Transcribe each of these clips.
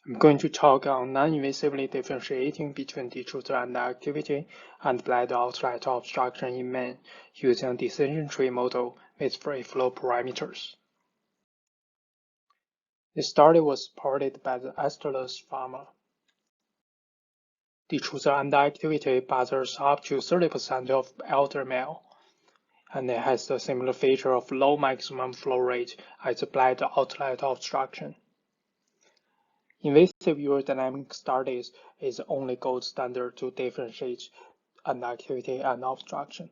I'm going to talk on non-invasively differentiating between Detrusor Underactivity and bladder outlet obstruction in men using a decision tree model with free flow parameters. This study was supported by the Astellas Pharma. Detrusor Underactivity bothers up to 30% of elder male, and it has the similar feature of low maximum flow rate as the bladder outlet obstruction. Invasive urodynamic studies is the only gold standard to differentiate underactivity and obstruction.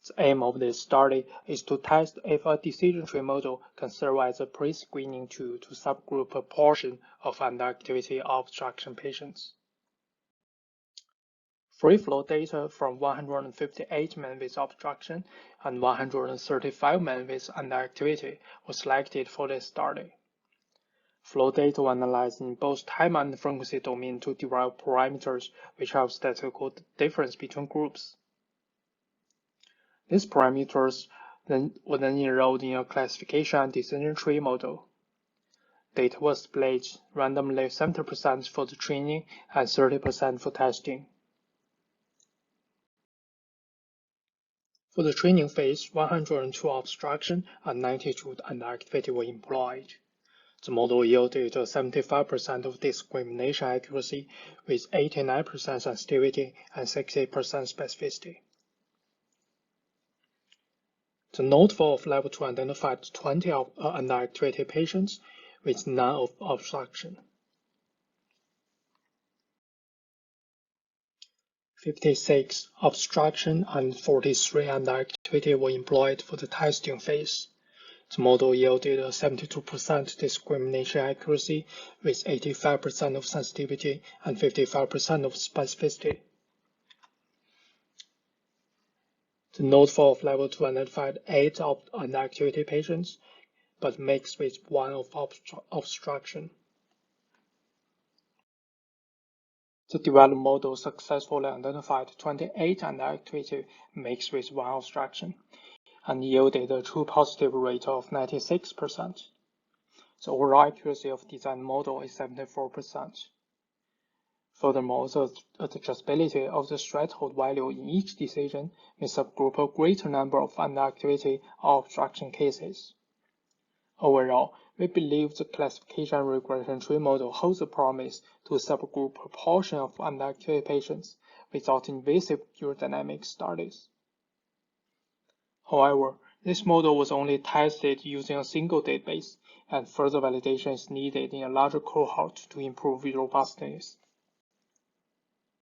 The aim of this study is to test if a decision tree model can serve as a pre-screening tool to subgroup a portion of underactivity obstruction patients. Free flow data from 158 men with obstruction and 135 men with underactivity was selected for this study. Flow data were analyzed in both time and frequency domain to derive parameters which have statistical difference between groups. These parameters were then enrolled in a classification and decision tree model. Data was split randomly 70% for the training and 30% for testing. For the training phase, 102 obstruction and 92 underactivity were employed. The model yielded 75% of discrimination accuracy with 89% sensitivity and 60% specificity. The notable of level 2 identified 20 underactivity patients with none of obstruction. 56 obstruction and 43 underactivity were employed for the testing phase. The model yielded 72% discrimination accuracy with 85% of sensitivity and 55% of specificity. The notable of level 2 identified 8 underactivity patients, but mixed with 1 of obstruction. The developed model successfully identified 28 underactivity mixed with 1 obstruction, and yielded a true positive rate of 96%. The overall accuracy of design model is 74%. Furthermore, the adjustability of the threshold value in each decision may subgroup a greater number of underactivity or obstruction cases. Overall, we believe the classification and regression tree model holds the promise to subgroup proportion of underactivity patients without invasive urodynamic studies. However, this model was only tested using a single database, and further validation is needed in a larger cohort to improve robustness